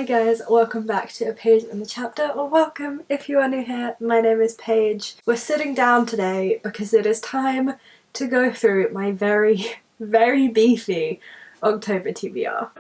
Hi guys, welcome back to A Page in the Chapter, or welcome if you are new here. My name is Paige. We're sitting down today because it is time to go through my very beefy October TBR.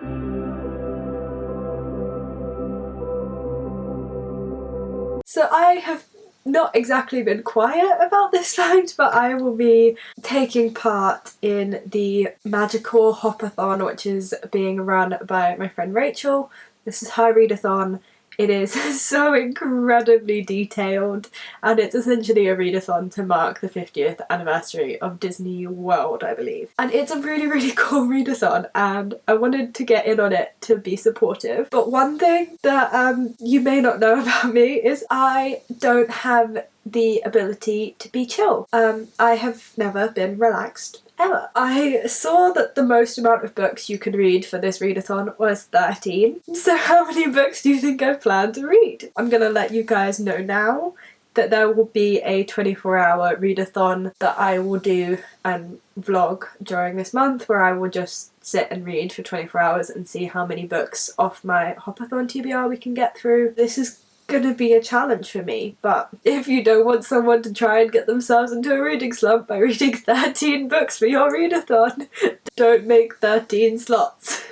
So I have not exactly been quiet about this fact, but I will be taking part in the magical Hopathon, which is being run by my friend Rachel. This is her readathon. It is so incredibly detailed, and it's essentially a readathon to mark the 50th anniversary of Disney World, I believe. And it's a really cool readathon, and I wanted to get in on it to be supportive. But one thing that you may not know about me is I don't have the ability to be chill. I have never been relaxed ever. I saw that the most amount of books you could read for this readathon was 13. So how many books do you think I plan to read? I'm gonna let you guys know now that there will be a 24-hour readathon that I will do and vlog during this month, where I will just sit and read for 24 hours and see how many books off my Hopathon TBR we can get through. This is gonna be a challenge for me, but if you don't want someone to try and get themselves into a reading slump by reading 13 books for your readathon, don't make 13 slots.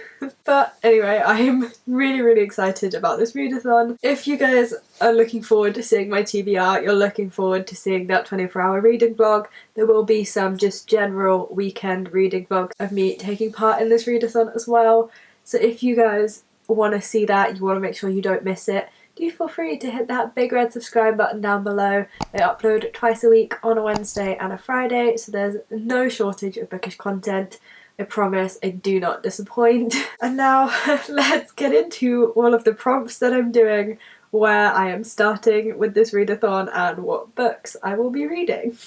But anyway, I am really excited about this readathon. If you guys are looking forward to seeing my TBR, you're looking forward to seeing that 24-hour reading vlog, there will be some just general weekend reading vlogs of me taking part in this readathon as well. So if you guys want to see that, you want to make sure you don't miss it, do feel free to hit that big red subscribe button down below. I upload twice a week on a Wednesday and a Friday, so there's no shortage of bookish content. I promise I do not disappoint. And now let's get into all of the prompts that I'm doing, where I am starting with this readathon and what books I will be reading.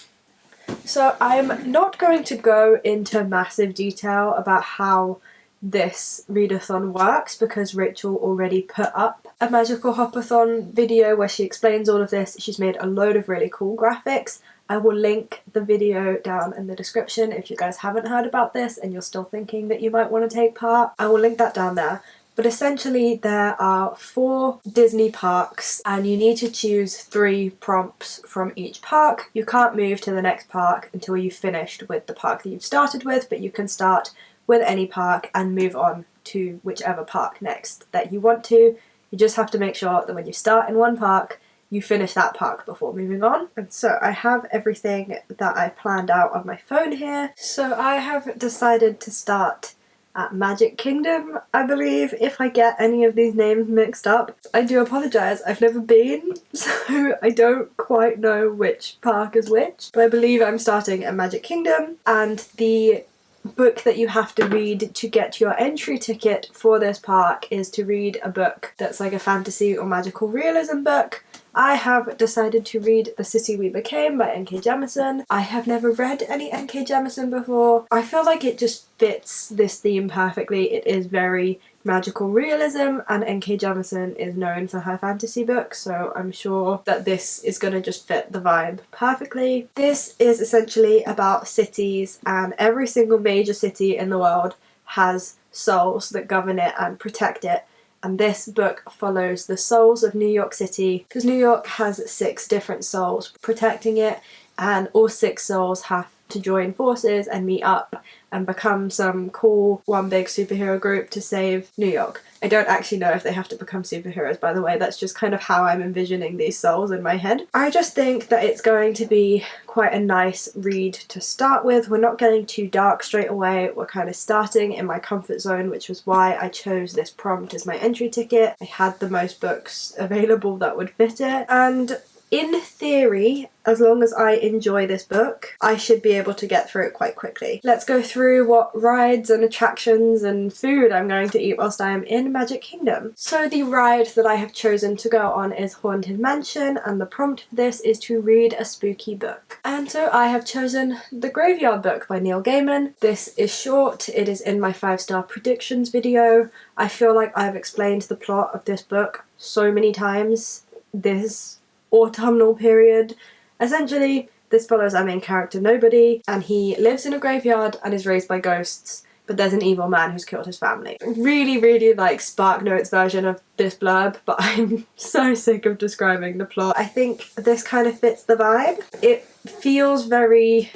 So I'm not going to go into massive detail about how this readathon works, because Rachel already put up a magical Hopathon video where she explains all of this. She's made a load of really cool graphics. I will link the video down in the description if you guys haven't heard about this and you're still thinking that you might want to take part. I will link that down there. But essentially there are 4 Disney parks and you need to choose 3 prompts from each park. You can't move to the next park until you've finished with the park that you've started with, but you can start with any park and move on to whichever park next that you want to. You just have to make sure that when you start in one park, you finish that park before moving on. And so I have everything that I've planned out on my phone here. So I have decided to start at Magic Kingdom, I believe. If I get any of these names mixed up, I do apologise. I've never been, so I don't quite know which park is which. But I believe I'm starting at Magic Kingdom, and the book that you have to read to get your entry ticket for this park is to read a book that's like a fantasy or magical realism book. I have decided to read The City We Became by N.K. Jemisin. I have never read any N.K. Jemisin before. I feel like it just fits this theme perfectly. It is very magical realism, and N.K. Jemisin is known for her fantasy books, so I'm sure that this is going to just fit the vibe perfectly. This is essentially about cities, and every single major city in the world has souls that govern it and protect it. And this book follows the souls of New York City, because New York has 6 different souls protecting it, and all 6 souls have to join forces and meet up and become some cool one big superhero group to save New York. I don't actually know if they have to become superheroes, by the way. That's just kind of how I'm envisioning these souls in my head. I just think that it's going to be quite a nice read to start with. We're not getting too dark straight away. We're kind of starting in my comfort zone, which was why I chose this prompt as my entry ticket. I had the most books available that would fit it, and in theory, as long as I enjoy this book, I should be able to get through it quite quickly. Let's go through what rides and attractions and food I'm going to eat whilst I am in Magic Kingdom. So the ride that I have chosen to go on is Haunted Mansion, and the prompt for this is to read a spooky book. And so I have chosen The Graveyard Book by Neil Gaiman. This is short, it is in my 5-star predictions video. I feel like I've explained the plot of this book so many times this autumnal period. Essentially, this follows our main character Nobody, and he lives in a graveyard and is raised by ghosts. but there's an evil man who's killed his family. Really, really like SparkNotes version of this blurb, but I'm so sick of describing the plot. I think this kind of fits the vibe. It feels very,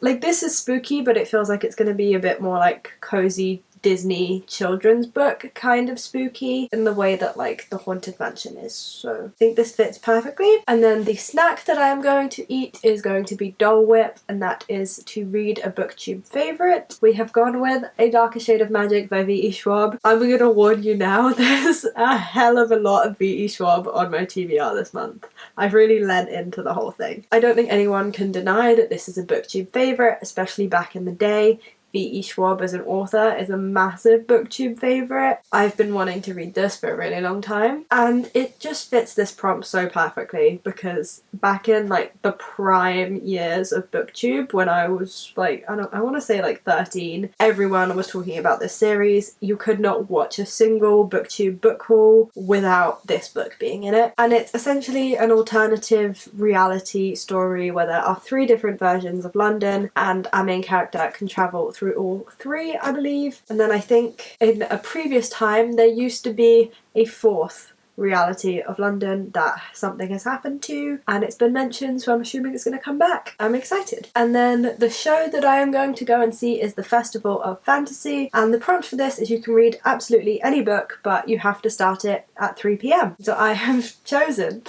like, this is spooky, but it feels like it's going to be a bit more like cozy Disney children's book kind of spooky in the way that like the Haunted Mansion is. So I think this fits perfectly. And then the snack that I am going to eat is going to be Dole Whip, and that is to read a booktube favourite. We have gone with A Darker Shade of Magic by V.E. Schwab. I'm gonna warn you now, there's a hell of a lot of V.E. Schwab on my TBR this month. I've really lent into the whole thing. I don't think anyone can deny that this is a booktube favourite, especially back in the day. V.E. Schwab as an author is a massive booktube favourite. I've been wanting to read this for a really long time, and it just fits this prompt so perfectly because back in like the prime years of booktube, when I was like, I want to say like 13, everyone was talking about this series. You could not watch a single booktube book haul without this book being in it, and it's essentially an alternative reality story where there are 3 different versions of London and our main character can travel through all 3, I believe. And then I think in a previous time there used to be a 4th reality of London that something has happened to, and it's been mentioned, so I'm assuming it's going to come back. I'm excited. And then the show that I am going to go and see is the Festival of Fantasy, and the prompt for this is you can read absolutely any book, but you have to start it at 3 p.m. So I have chosen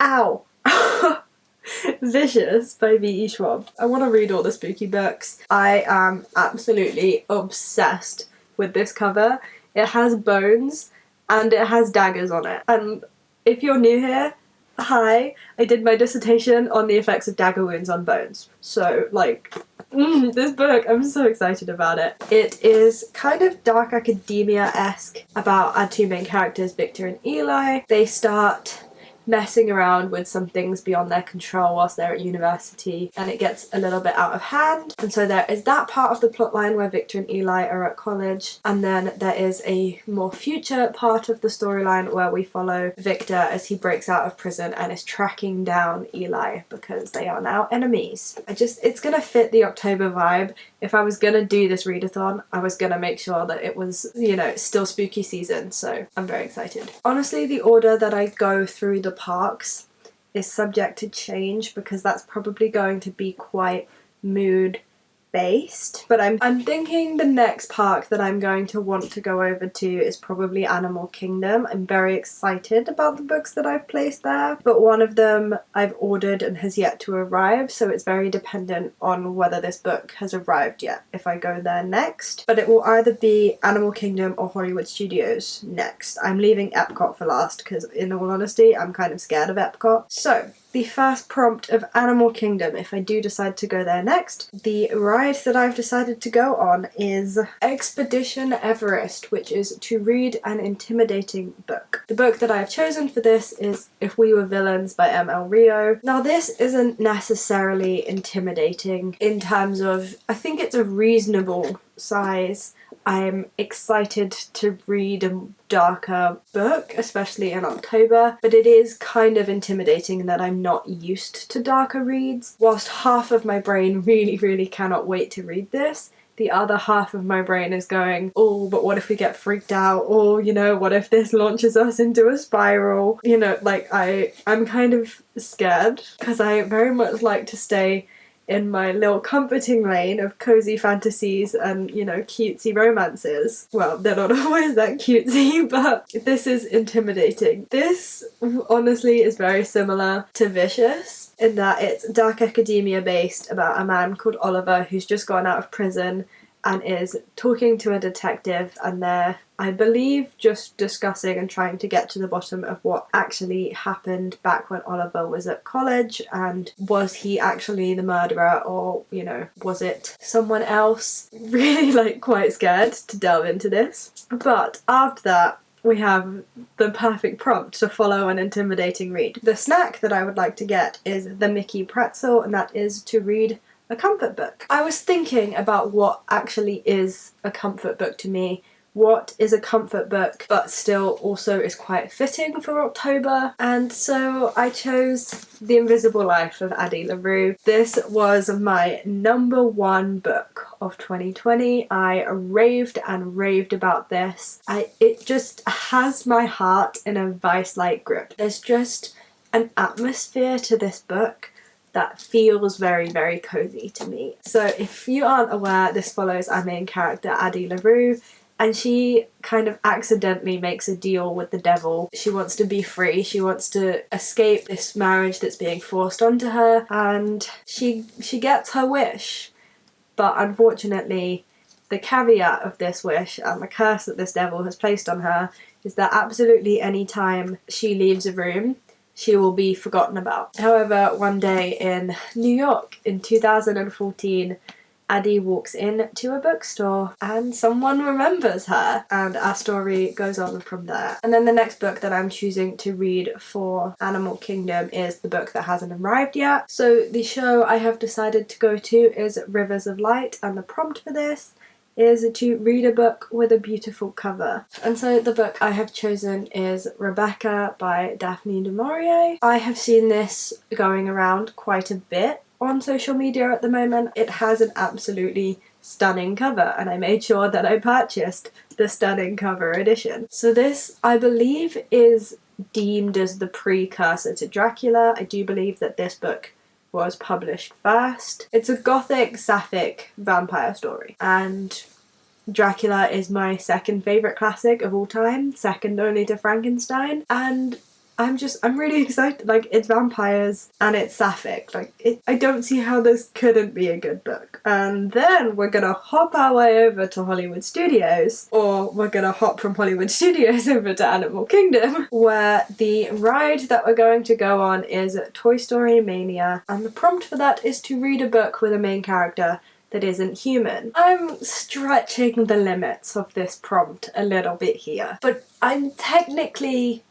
Ow! Vicious by V.E. Schwab. I want to read all the spooky books. I am absolutely obsessed with this cover. It has bones and it has daggers on it. And if you're new here, hi, I did my dissertation on the effects of dagger wounds on bones. So like, this book, I'm so excited about it. It is kind of dark academia-esque about our 2 main characters, Victor and Eli. They start messing around with some things beyond their control whilst they're at university, and it gets a little bit out of hand. And so there is that part of the plotline where Victor and Eli are at college, and then there is a more future part of the storyline where we follow Victor as he breaks out of prison and is tracking down Eli because they are now enemies. It's gonna fit the October vibe. If I was gonna do this readathon, I was gonna make sure that it was, you know, still spooky season, so I'm very excited. Honestly, the order that I go through the parks is subject to change because that's probably going to be quite mood based, but I'm thinking the next park that I'm going to want to go over to is probably Animal Kingdom. I'm very excited about the books that I've placed there, but one of them I've ordered and has yet to arrive, so it's very dependent on whether this book has arrived yet if I go there next. But it will either be Animal Kingdom or Hollywood Studios next. I'm leaving Epcot for last because in all honesty I'm kind of scared of Epcot. So the first prompt of Animal Kingdom, if I do decide to go there next, the ride that I've decided to go on is Expedition Everest, which is to read an intimidating book. The book that I have chosen for this is If We Were Villains by M.L. Rio. Now this isn't necessarily intimidating in terms of, I think it's a reasonable size. I'm excited to read a darker book, especially in October, but it is kind of intimidating in that I'm not used to darker reads. Whilst half of my brain really cannot wait to read this, the other half of my brain is going, oh, but what if we get freaked out? Or, you know, what if this launches us into a spiral? You know, like I'm kind of scared because I very much like to stay in my little comforting lane of cozy fantasies and, you know, cutesy romances. Well, they're not always that cutesy, but this is intimidating. This honestly is very similar to Vicious in that it's dark academia based about a man called Oliver who's just gotten out of prison and is talking to a detective, and they're, I believe, just discussing and trying to get to the bottom of what actually happened back when Oliver was at college, and was he actually the murderer, or, you know, was it someone else? Really, like, quite scared to delve into this. But after that, we have the perfect prompt to follow an intimidating read. The snack that I would like to get is the Mickey pretzel, and that is to read a comfort book. I was thinking about what actually is a comfort book to me what is a comfort book but still also is quite fitting for October. And so I chose The Invisible Life of Addie LaRue. This was my #1 book of 2020. I raved and raved about this. It just has my heart in a vice-like grip. There's just an atmosphere to this book that feels very, very cozy to me. So if you aren't aware, this follows our main character, Addie LaRue, and she kind of accidentally makes a deal with the devil. She wants to be free, she wants to escape this marriage that's being forced onto her, and she gets her wish. But unfortunately, the caveat of this wish and the curse that this devil has placed on her is that absolutely any time she leaves a room, she will be forgotten about. However, one day in New York in 2014, Addie walks into a bookstore and someone remembers her, and our story goes on from there. And then the next book that I'm choosing to read for Animal Kingdom is the book that hasn't arrived yet. So the show I have decided to go to is Rivers of Light, and the prompt for this is to read a book with a beautiful cover. And so the book I have chosen is Rebecca by Daphne du Maurier. I have seen this going around quite a bit on social media at the moment. It has an absolutely stunning cover, and I made sure that I purchased the stunning cover edition. So this, I believe, is deemed as the precursor to Dracula. I do believe that this book was published first. It's a gothic, sapphic vampire story, and Dracula is my second favourite classic of all time, second only to Frankenstein, and I'm really excited. Like, it's vampires and it's sapphic. I don't see how this couldn't be a good book. And then we're gonna hop our way over to Hollywood Studios, or we're gonna hop from Hollywood Studios over to Animal Kingdom, where the ride that we're going to go on is Toy Story Mania, and the prompt for that is to read a book with a main character that isn't human. I'm stretching the limits of this prompt a little bit here, but I'm technically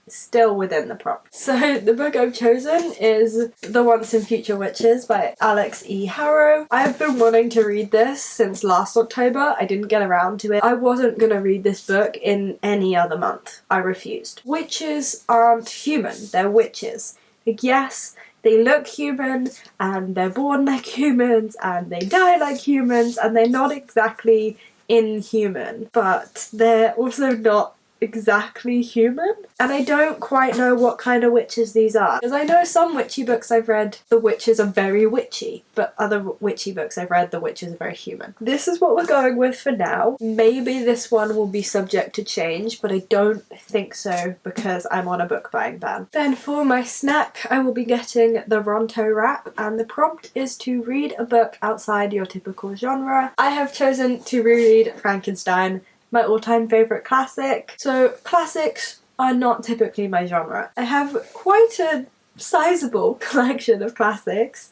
still within the prompt. So the book I've chosen is The Once and Future Witches by Alex E. Harrow. I've been wanting to read this since last October. I didn't get around to it. I wasn't gonna read this book in any other month. I refused. Witches aren't human, they're witches. Like, yes, they look human, and they're born like humans, and they die like humans, and they're not exactly inhuman, but they're also not exactly human. And I don't quite know what kind of witches these are, because I know some witchy books I've read, the witches are very witchy, but other witchy books I've read, the witches are very human. This is what we're going with for now. Maybe this one will be subject to change, but I don't think so because I'm on a book buying ban. Then for my snack, I will be getting the Ronto wrap, and the prompt is to read a book outside your typical genre. I have chosen to reread Frankenstein, my all-time favourite classic. So classics are not typically my genre. I have quite a sizable collection of classics,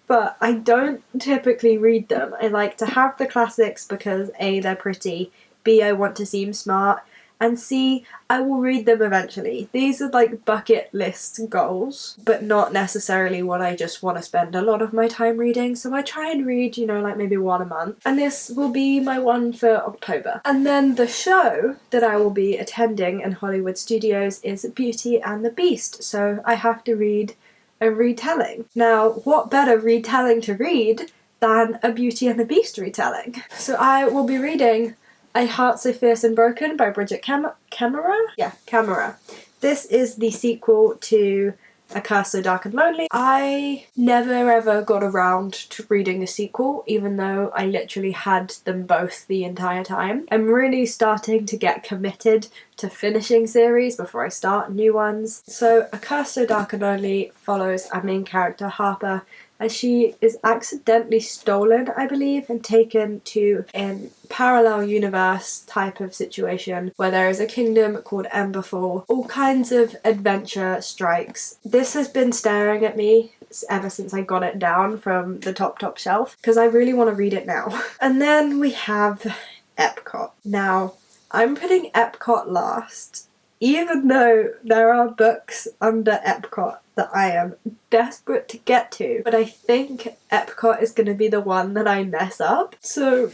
but I don't typically read them. I like to have the classics because A, they're pretty, B, I want to seem smart, and C, I will read them eventually. These are like bucket list goals, but not necessarily what I just want to spend a lot of my time reading. So I try and read, you know, like maybe one a month. And this will be my one for October. And then the show that I will be attending in Hollywood Studios is Beauty and the Beast. So I have to read a retelling. Now, what better retelling to read than a Beauty and the Beast retelling? So I will be reading A Heart So Fierce and Broken by Bridget Camera? Yeah, Camera. This is the sequel to A Curse So Dark and Lonely. I never ever got around to reading the sequel, even though I literally had them both the entire time. I'm really starting to get committed to finishing series before I start new ones. So A Curse So Dark and Lonely follows our main character, Harper, as she is accidentally stolen, I believe, and taken to a parallel universe type of situation where there is a kingdom called Emberfall. All kinds of adventure strikes. This has been staring at me ever since I got it down from the top shelf, because I really want to read it now. And then we have Epcot. Now, I'm putting Epcot last, even though there are books under Epcot that I am desperate to get to, but I think Epcot is going to be the one that I mess up. So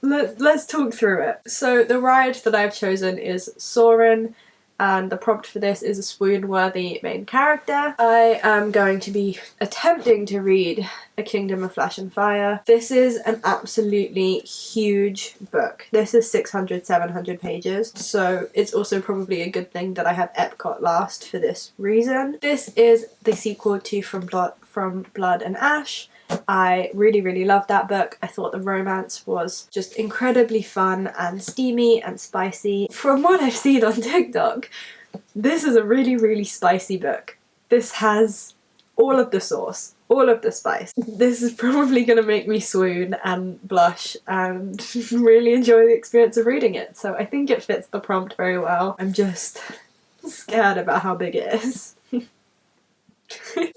let's talk through it. So the ride that I've chosen is Soarin', and the prompt for this is a swoon-worthy main character. I am going to be attempting to read A Kingdom of Flesh and Fire. This is an absolutely huge book. This is 600-700 pages, so it's also probably a good thing that I have Epcot last for this reason. This is the sequel to From Blood and Ash. I really loved that book. I thought the romance was just incredibly fun and steamy and spicy. From what I've seen on TikTok, this is a really spicy book. This has all of the sauce, all of the spice. This is probably going to make me swoon and blush and really enjoy the experience of reading it. So I think it fits the prompt very well. I'm just scared about how big it is.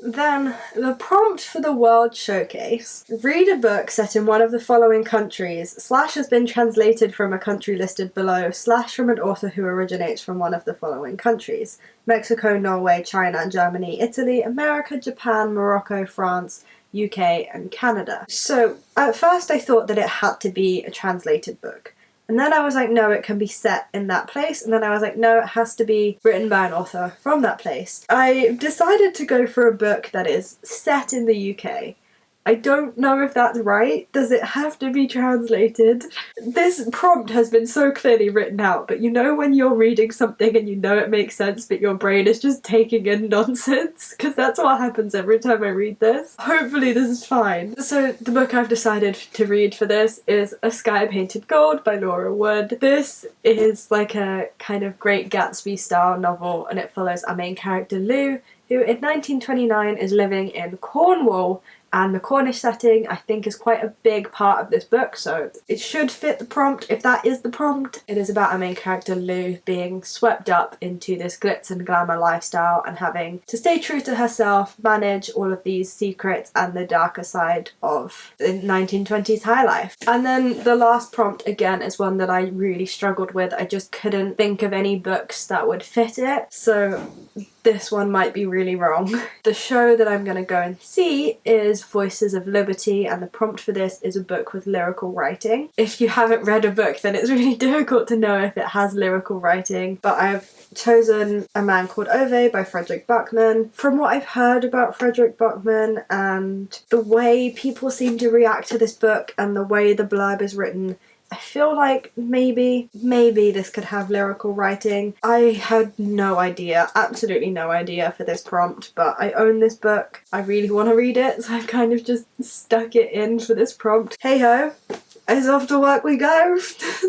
Then, the prompt for the World Showcase. Read a book set in one of the following countries, / has been translated from a country listed below, / from an author who originates from one of the following countries: Mexico, Norway, China, Germany, Italy, America, Japan, Morocco, France, UK, and Canada. So, at first I thought that it had to be a translated book. And then I was like, no, it can be set in that place. And then I was like, no, it has to be written by an author from that place. I decided to go for a book that is set in the UK. I don't know if that's right. Does it have to be translated? This prompt has been so clearly written out, but you know when you're reading something and you know it makes sense, but your brain is just taking in nonsense? Because that's what happens every time I read this. Hopefully this is fine. So the book I've decided to read for this is A Sky Painted Gold by Laura Wood. This is like a kind of Great Gatsby style novel, and it follows our main character Lou, who in 1929 is living in Cornwall. And the Cornish setting, I think, is quite a big part of this book, so it should fit the prompt, if that is the prompt. It is about our main character, Lou, being swept up into this glitz and glamour lifestyle and having to stay true to herself, manage all of these secrets and the darker side of the 1920s high life. And then the last prompt, again, is one that I really struggled with. I just couldn't think of any books that would fit it, so this one might be really wrong. The show that I'm going to go and see is Voices of Liberty, and the prompt for this is a book with lyrical writing. If you haven't read a book, then it's really difficult to know if it has lyrical writing, but I've chosen A Man Called Ove by Frederick Buckman. From what I've heard about Frederick Buckman and the way people seem to react to this book and the way the blurb is written, I feel like maybe this could have lyrical writing. I had no idea, absolutely no idea for this prompt, but I own this book. I really want to read it, so I've kind of just stuck it in for this prompt. Hey ho, as off to work we go.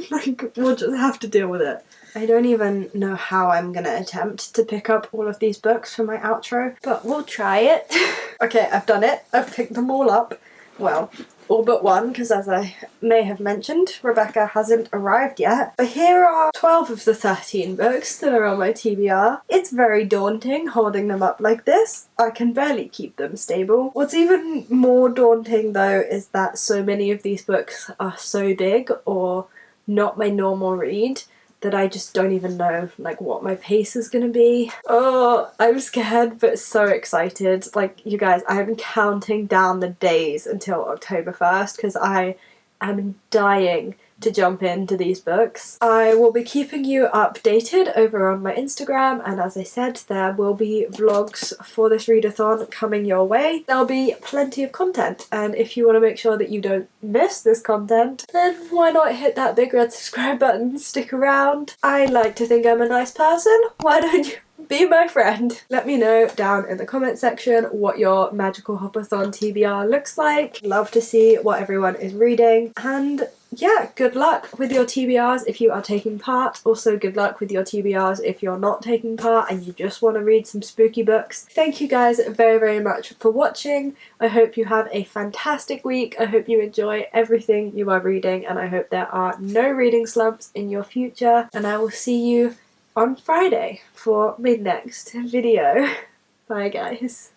Like, we'll just have to deal with it. I don't even know how I'm gonna attempt to pick up all of these books for my outro, but we'll try it. Okay, I've done it. I've picked them all up. Well, all but one, because as I may have mentioned, Rebecca hasn't arrived yet. But here are 12 of the 13 books that are on my TBR. It's very daunting holding them up like this. I can barely keep them stable. What's even more daunting though is that so many of these books are so big or not my normal read that I just don't even know like what my pace is gonna be. Oh, I'm scared but so excited. Like, you guys, I'm counting down the days until October 1st because I am dying to jump into these books. I will be keeping you updated over on my Instagram, and as I said, there will be vlogs for this readathon coming your way. There'll be plenty of content, and if you want to make sure that you don't miss this content, then why not hit that big red subscribe button, stick around. I like to think I'm a nice person, why don't you be my friend? Let me know down in the comment section what your magical Hopathon TBR looks like. Love to see what everyone is reading, and yeah, good luck with your TBRs if you are taking part. Also, good luck with your TBRs if you're not taking part and you just want to read some spooky books. Thank you guys very much for watching. I hope you have a fantastic week. I hope you enjoy everything you are reading, and I hope there are no reading slumps in your future. And I will see you on Friday for my next video. Bye guys.